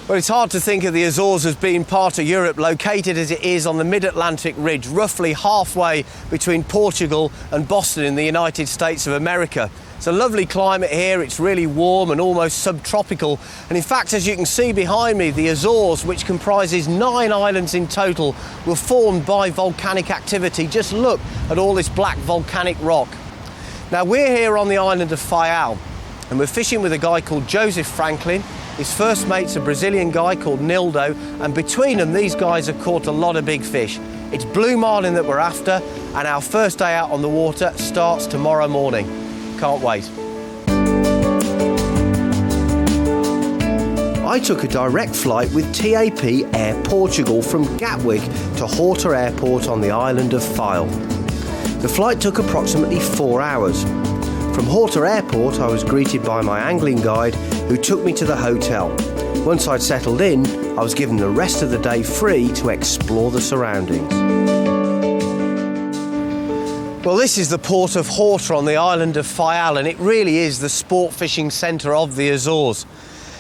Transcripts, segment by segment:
Well, it's hard to think of the Azores as being part of Europe, located as it is on the mid-Atlantic ridge, roughly halfway between Portugal and Boston in the United States of America. It's a lovely climate here, it's really warm and almost subtropical. And in fact, as you can see behind me, the Azores, which comprises 9 islands in total, were formed by volcanic activity. Just look at all this black volcanic rock. Now, we're here on the island of Faial, and we're fishing with a guy called Joseph Franklin. His first mate's a Brazilian guy called Nildo, and between them, these guys have caught a lot of big fish. It's blue marlin that we're after, and our first day out on the water starts tomorrow morning. Can't wait. I took a direct flight with TAP Air Portugal from Gatwick to Horta Airport on the island of Faial. The flight took approximately 4 hours. From Horta Airport, I was greeted by my angling guide, who took me to the hotel. Once I'd settled in, I was given the rest of the day free to explore the surroundings. Well, this is the port of Horta on the island of Faial, and it really is the sport fishing centre of the Azores.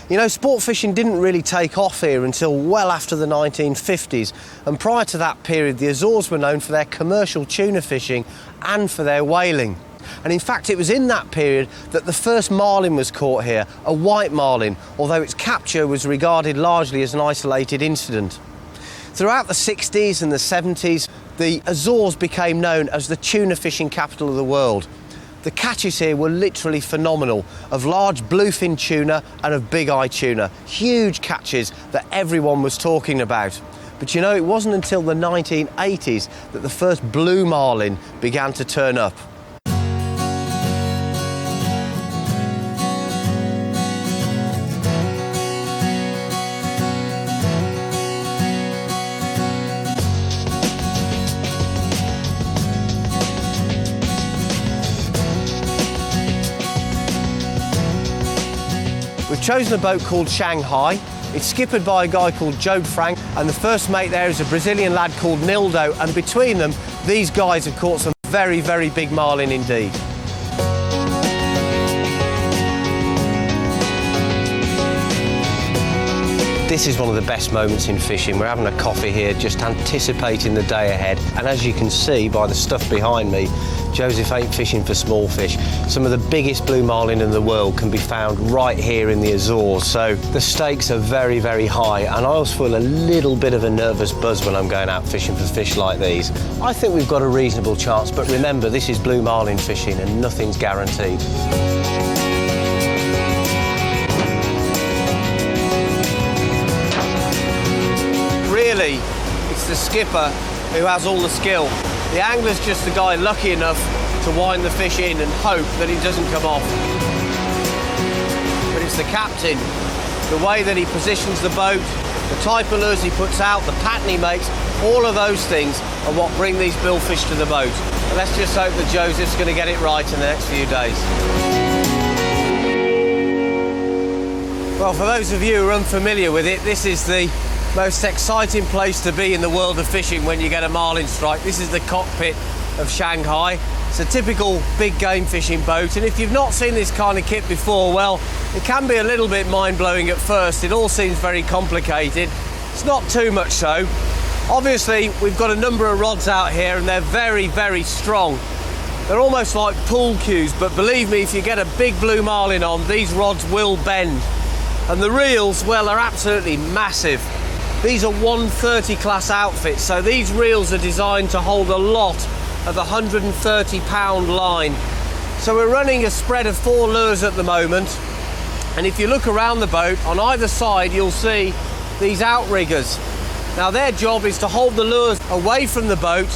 You know, sport fishing didn't really take off here until well after the 1950s, and prior to that period, the Azores were known for their commercial tuna fishing and for their whaling. And in fact, it was in that period that the first marlin was caught here, a white marlin, although its capture was regarded largely as an isolated incident. Throughout the 60s and the 70s, the Azores became known as the tuna fishing capital of the world. The catches here were literally phenomenal, of large bluefin tuna and of big eye tuna. Huge catches that everyone was talking about. But you know, it wasn't until the 1980s that the first blue marlin began to turn up. We've chosen a boat called Shanghai. It's skippered by a guy called Joe Frank, and the first mate there is a Brazilian lad called Nildo, and between them, these guys have caught some very, very big marlin indeed. This is one of the best moments in fishing. We're having a coffee here, just anticipating the day ahead. And as you can see by the stuff behind me, Joseph ain't fishing for small fish. Some of the biggest blue marlin in the world can be found right here in the Azores. So the stakes are very, very high. And I always feel a little bit of a nervous buzz when I'm going out fishing for fish like these. I think we've got a reasonable chance, but remember, this is blue marlin fishing and nothing's guaranteed. Really, it's the skipper who has all the skill. The angler's just the guy lucky enough to wind the fish in and hope that it doesn't come off. But it's the captain, the way that he positions the boat, the type of lures he puts out, the pattern he makes, all of those things are what bring these billfish to the boat. And let's just hope that Joseph's going to get it right in the next few days. Well, for those of you who are unfamiliar with it, this is the most exciting place to be in the world of fishing when you get a marlin strike. This is the cockpit of Shanghai. It's a typical big game fishing boat, and if you've not seen this kind of kit before, well, it can be a little bit mind-blowing at first. It all seems very complicated. It's not too much so. Obviously, we've got a number of rods out here and they're very, very strong. They're almost like pool cues, but believe me, if you get a big blue marlin on, these rods will bend. And the reels, well, they're absolutely massive. These are 130 class outfits, so these reels are designed to hold a lot of 130-pound line. So we're running a spread of 4 lures at the moment, and if you look around the boat, on either side you'll see these outriggers. Now their job is to hold the lures away from the boat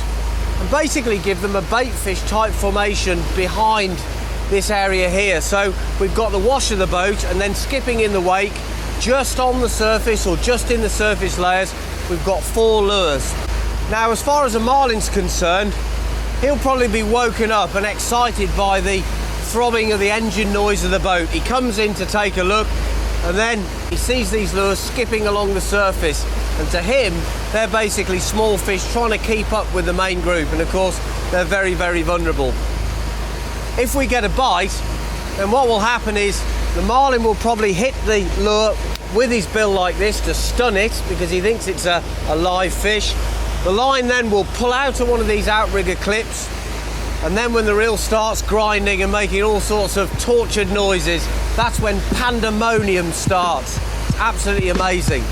and basically give them a bait fish type formation behind this area here. So we've got the wash of the boat, and then skipping in the wake, just on the surface or just in the surface layers, we've got 4 lures. Now, as far as a marlin's concerned, he'll probably be woken up and excited by the throbbing of the engine noise of the boat. He comes in to take a look, and then he sees these lures skipping along the surface, and to him, they're basically small fish trying to keep up with the main group, and of course, they're very, very vulnerable. If we get a bite, then what will happen is the marlin will probably hit the lure with his bill like this to stun it because he thinks it's a live fish. The line then will pull out of one of these outrigger clips, and then when the reel starts grinding and making all sorts of tortured noises, that's when pandemonium starts. It's absolutely amazing.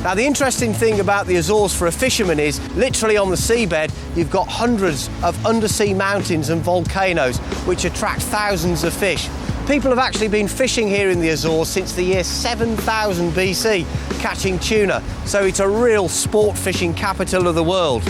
Now, the interesting thing about the Azores for a fisherman is, literally on the seabed, you've got hundreds of undersea mountains and volcanoes which attract thousands of fish. People have actually been fishing here in the Azores since the year 7000 BC, catching tuna. So it's a real sport fishing capital of the world.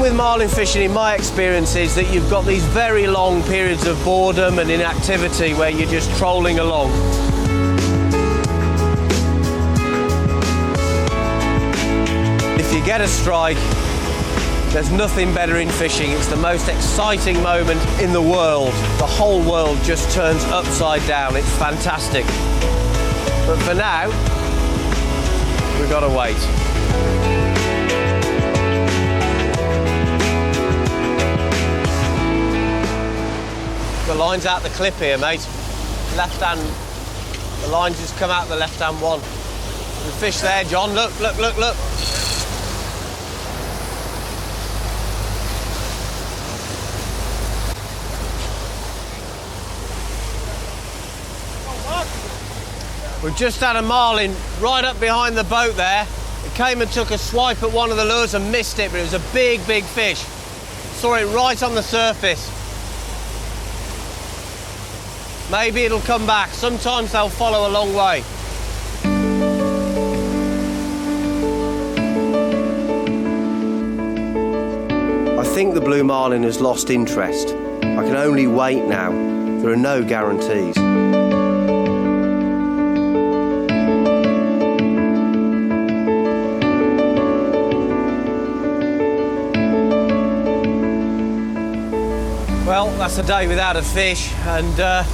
With marlin fishing, in my experience, is that you've got these very long periods of boredom and inactivity where you're just trolling along. If you get a strike, there's nothing better in fishing. It's the most exciting moment in the world. The whole world just turns upside down. It's fantastic. But for now, we've got to wait. The line's out the clip here, mate. Left hand, the line just come out the left hand one. The fish there, John, look, look, look, look. We've just had a marlin right up behind the boat there. It came and took a swipe at one of the lures and missed it, but it was a big, big fish. Saw it right on the surface. Maybe it'll come back. Sometimes they'll follow a long way. I think the blue marlin has lost interest. I can only wait now. There are no guarantees. Well, that's a day without a fish, and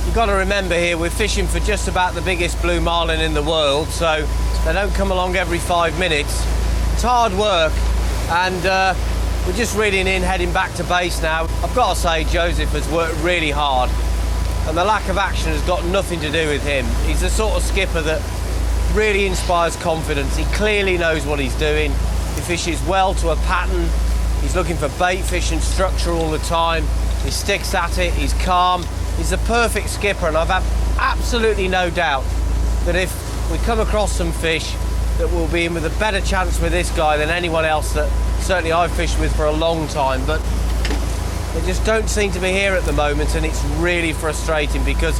you've got to remember here, we're fishing for just about the biggest blue marlin in the world, so they don't come along every 5 minutes. It's hard work, and we're just reeling in, heading back to base now. I've got to say, Joseph has worked really hard, and the lack of action has got nothing to do with him. He's the sort of skipper that really inspires confidence. He clearly knows what he's doing. He fishes well to a pattern. He's looking for bait fish and structure all the time. He sticks at it, he's calm. He's the perfect skipper, and I've had absolutely no doubt that if we come across some fish, that we'll be in with a better chance with this guy than anyone else that certainly I've fished with for a long time. But they just don't seem to be here at the moment, and it's really frustrating because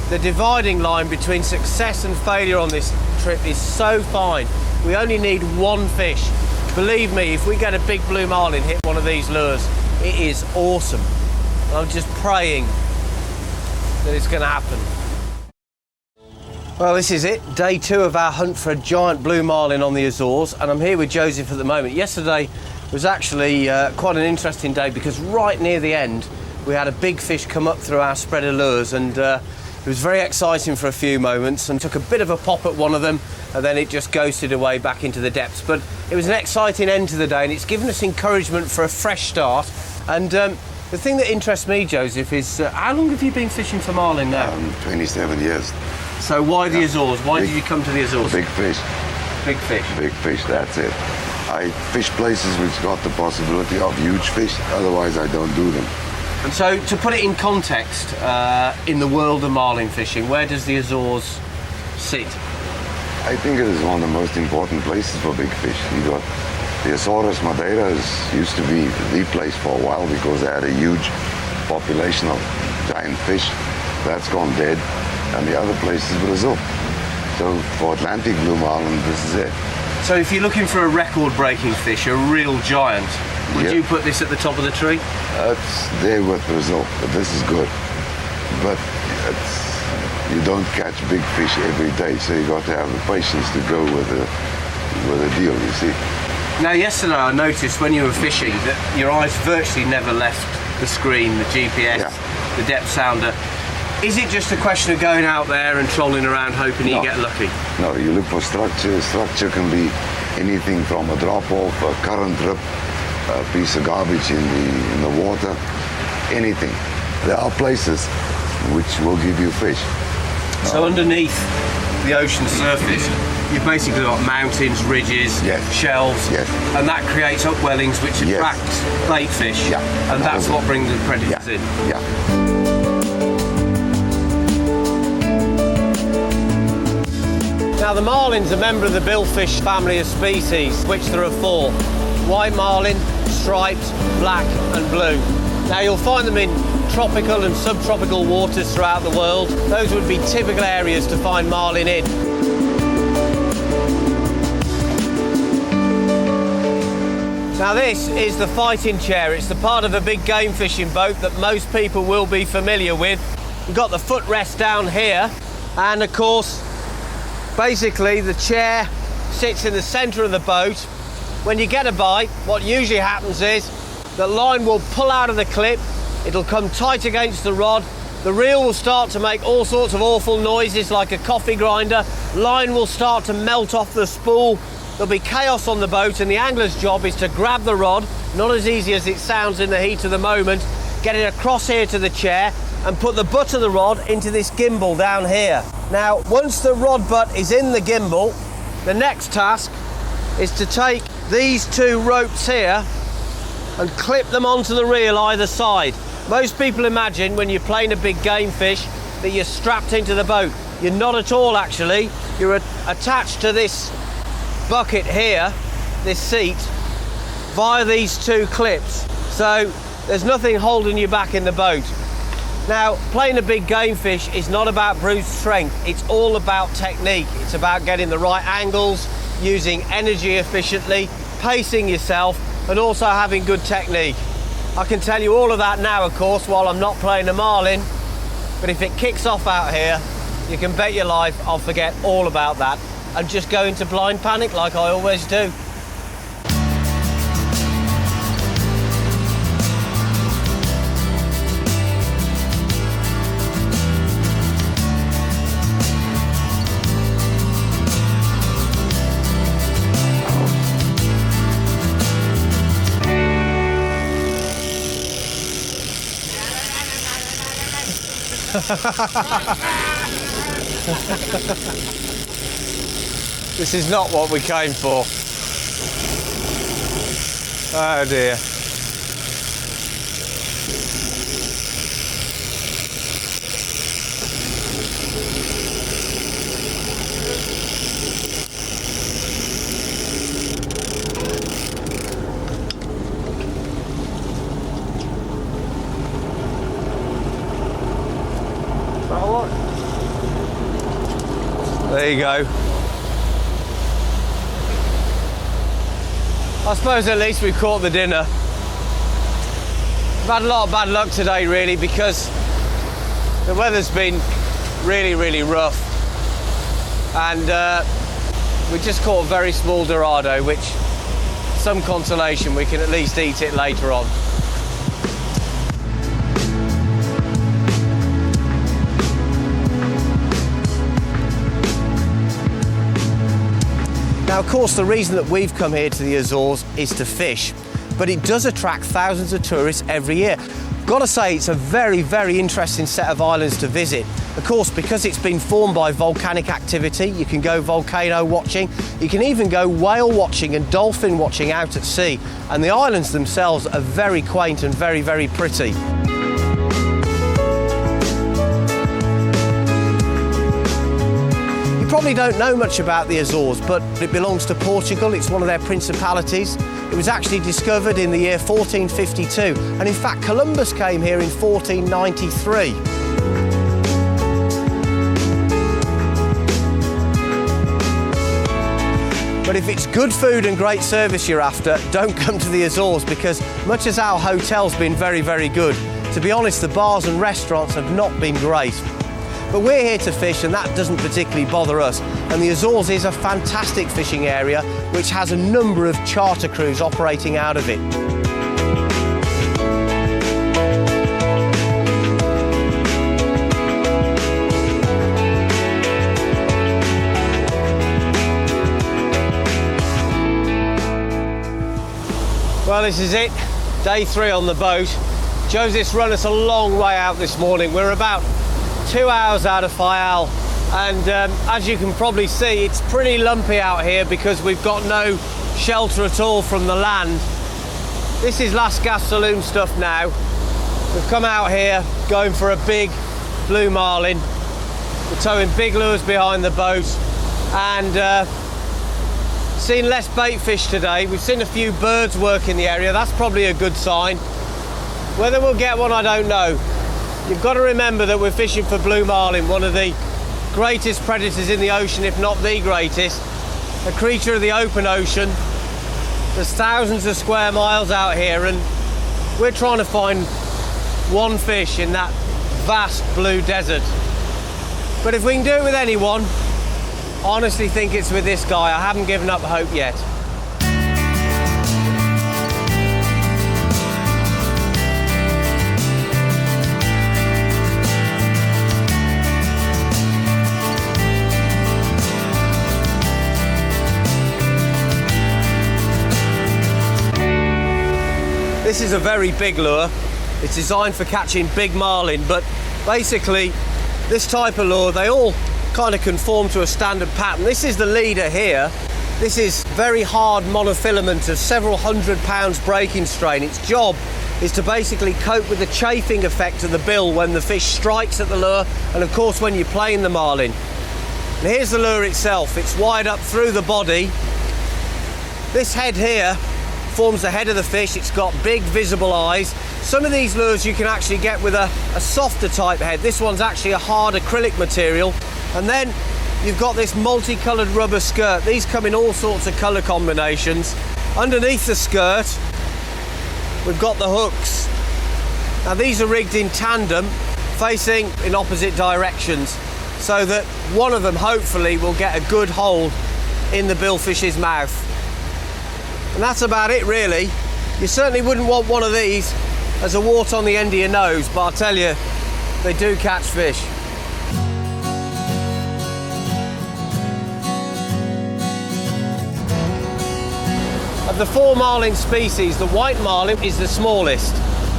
the dividing line between success and failure on this trip is so fine. We only need one fish. Believe me, if we get a big blue marlin hit one of these lures, it is awesome. I'm just praying that it's going to happen. Well, this is it, day 2 of our hunt for a giant blue marlin on the Azores, and I'm here with Joseph at the moment. Yesterday was actually quite an interesting day because right near the end we had a big fish come up through our spread of lures, and it was very exciting for a few moments, and took a bit of a pop at one of them, and then it just ghosted away back into the depths. But it was an exciting end to the day, and it's given us encouragement for a fresh start. And the thing that interests me, Joseph, is how long have you been fishing for marlin now? 27 years. So why the Azores? Why did you come to the Azores? Big fish. Big fish? Big fish, that's it. I fish places which got the possibility of huge fish, otherwise I don't do them. And so, to put it in context, in the world of marlin fishing, where does the Azores sit? I think it is one of the most important places for big fish. You got the Azores, Madeira used to be the place for a while because they had a huge population of giant fish. That's gone dead. And the other place is Brazil. So for Atlantic blue marlin, this is it. So if you're looking for a record-breaking fish, a real giant, would you put this at the top of the tree? It's there with Brazil, but this is good. But you don't catch big fish every day, so you got to have the patience to go with the deal, you see. Now yesterday I noticed when you were fishing that your eyes virtually never left the screen, the GPS, the depth sounder. Is it just a question of going out there and trolling around hoping you get lucky? No, you look for structure. Structure can be anything from a drop-off, a current rip, a piece of garbage in the water, anything. There are places which will give you fish. So underneath the ocean surface, you've basically got mountains, ridges, shelves, and that creates upwellings which attract bait fish, and that's what brings the predators in. Now the marlin's a member of the billfish family of species, which there are 4. White marlin, striped, black and blue. Now you'll find them in tropical and subtropical waters throughout the world. Those would be typical areas to find marlin in. Now this is the fighting chair. It's the part of a big game fishing boat that most people will be familiar with. We've got the footrest down here, and of course basically the chair sits in the centre of the boat. When you get a bite, what usually happens is the line will pull out of the clip, it'll come tight against the rod, the reel will start to make all sorts of awful noises like a coffee grinder, line will start to melt off the spool, there'll be chaos on the boat, and the angler's job is to grab the rod, not as easy as it sounds in the heat of the moment, get it across here to the chair and put the butt of the rod into this gimbal down here. Now, once the rod butt is in the gimbal, the next task is to take these 2 ropes here and clip them onto the reel either side. Most people imagine when you're playing a big game fish that you're strapped into the boat. You're not at all, actually. You're attached to this bucket here, this seat, via these 2 clips. So there's nothing holding you back in the boat. Now, playing a big game fish is not about brute strength, it's all about technique. It's about getting the right angles, using energy efficiently, pacing yourself, and also having good technique. I can tell you all of that now, of course, while I'm not playing a marlin, but if it kicks off out here, you can bet your life I'll forget all about that and just go into blind panic like I always do. This is not what we came for. Oh dear. There you go. I suppose at least we've caught the dinner. We've had a lot of bad luck today, really, because the weather's been really, really rough. And we just caught a very small dorado, which, some consolation, we can at least eat it later on. Now, of course, the reason that we've come here to the Azores is to fish, but it does attract thousands of tourists every year. Gotta say, it's a very, very interesting set of islands to visit. Of course, because it's been formed by volcanic activity, you can go volcano watching, you can even go whale watching and dolphin watching out at sea, and the islands themselves are very quaint and very, very pretty. You probably don't know much about the Azores, but it belongs to Portugal. It's one of their principalities. It was actually discovered in the year 1452, and in fact Columbus came here in 1493. But if it's good food and great service you're after, don't come to the Azores, because much as our hotel's been very, very good, to be honest, the bars and restaurants have not been great. But we're here to fish and that doesn't particularly bother us. And the Azores is a fantastic fishing area which has a number of charter crews operating out of it. Well, this is it, day 3 on the boat. Joseph's run us a long way out this morning. We're about 2 hours out of Fayal, and as you can probably see, it's pretty lumpy out here because we've got no shelter at all from the land. This is last gas saloon stuff now. We've come out here going for a big blue marlin. We're towing big lures behind the boat, and seen less bait fish today. We've seen a few birds work in the area. That's probably a good sign. Whether we'll get one, I don't know. You've got to remember that we're fishing for blue marlin, one of the greatest predators in the ocean, if not the greatest. A creature of the open ocean. There's thousands of square miles out here, and we're trying to find one fish in that vast blue desert. But if we can do it with anyone, I honestly think it's with this guy. I haven't given up hope yet. This is a very big lure. It's designed for catching big marlin, but basically this type of lure, they all kind of conform to a standard pattern. This is the leader here. This is very hard monofilament of several £100 breaking strain. Its job is to basically cope with the chafing effect of the bill when the fish strikes at the lure, and of course when you're playing the marlin. And here's the lure itself. It's wired up through the body. This head here forms the head of the fish. It's got big visible eyes. Some of these lures you can actually get with a softer type head. This one's actually a hard acrylic material. And then you've got this multicolored rubber skirt. These come in all sorts of color combinations. Underneath the skirt, we've got the hooks. Now these are rigged in tandem, facing in opposite directions, so that one of them hopefully will get a good hold in the billfish's mouth. And that's about it really. You certainly wouldn't want one of these as a wart on the end of your nose, but I'll tell you, they do catch fish. Of the 4 marlin species, the white marlin is the smallest.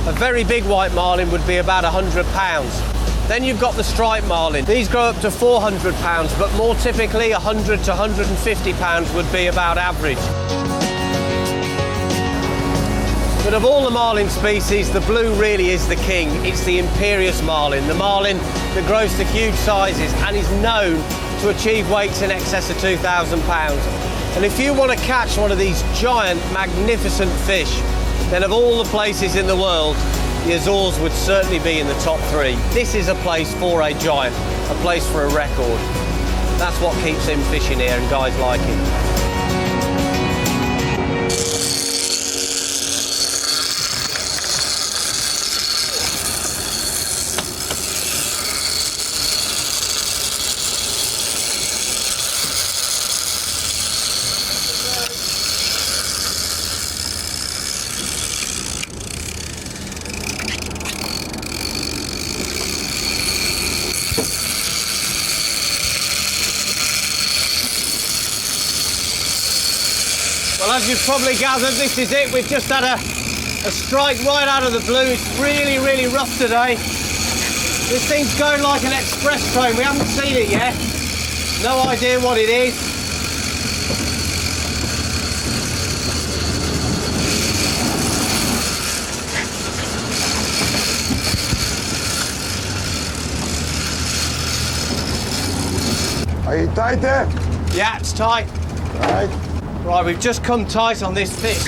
A very big white marlin would be about £100. Then you've got the striped marlin. These grow up to £400, but more typically £100 to £150 would be about average. But of all the marlin species, the blue really is the king. It's the imperious marlin, the marlin that grows to huge sizes and is known to achieve weights in excess of £2,000. And if you want to catch one of these giant, magnificent fish, then of all the places in the world, the Azores would certainly be in the top 3. This is a place for a giant, a place for a record. That's what keeps him fishing here and guys like him. Well, as you've probably gathered, this is it. We've just had a strike right out of the blue. It's really, really rough today. This thing's going like an express train. We haven't seen it yet. No idea what it is. Are you tight there? Yeah, it's tight. Right. Right, we've just come tight on this fish.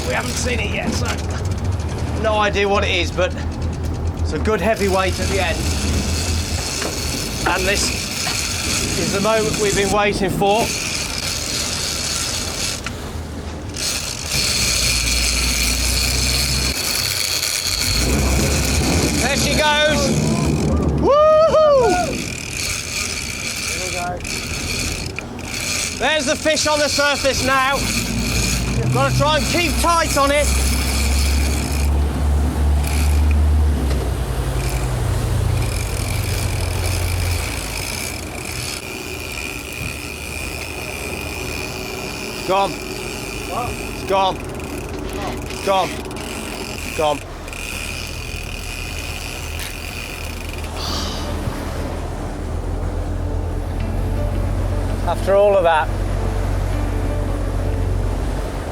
We haven't seen it yet, so no idea what it is, but it's a good heavy weight at the end. And this is the moment we've been waiting for. There she goes. Woohoo! There's the fish on the surface now. You've got to try and keep tight on it. It's gone. What? It's gone. It's gone. It's gone. After all of that,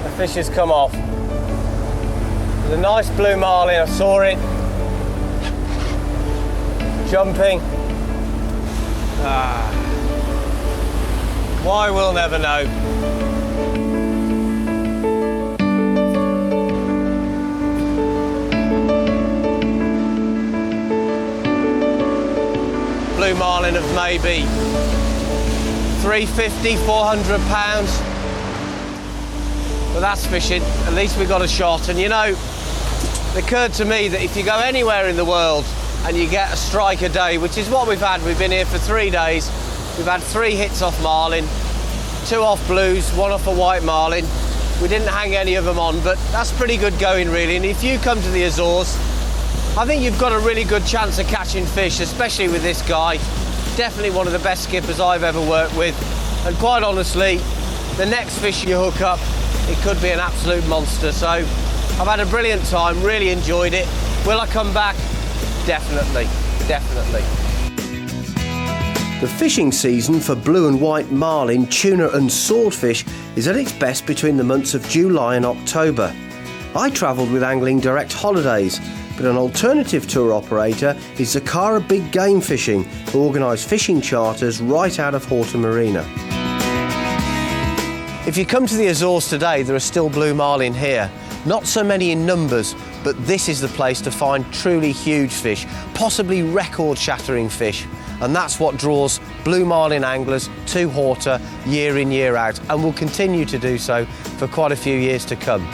the fish has come off. There's a nice blue marlin, I saw it. Jumping. Why, we'll never know. Blue marlin of maybe 350, 400 pounds. But that's fishing. At least we got a shot. And you know, it occurred to me that if you go anywhere in the world and you get a strike a day, which is what we've had, we've been here for 3 days, we've had 3 hits off marlin, 2 off blues, 1 off a white marlin. We didn't hang any of them on, but that's pretty good going really. And if you come to the Azores, I think you've got a really good chance of catching fish, especially with this guy. Definitely one of the best skippers I've ever worked with. And quite honestly, the next fish you hook up, it could be an absolute monster. So I've had a brilliant time, really enjoyed it. Will I come back? Definitely, definitely. The fishing season for blue and white marlin, tuna and swordfish is at its best between the months of July and October. I travelled with Angling Direct Holidays, but an alternative tour operator is Zakara Big Game Fishing, who organise fishing charters right out of Horta Marina. If you come to the Azores today, there are still blue marlin here. Not so many in numbers, but this is the place to find truly huge fish, possibly record-shattering fish. And that's what draws blue marlin anglers to Horta year in, year out, and will continue to do so for quite a few years to come.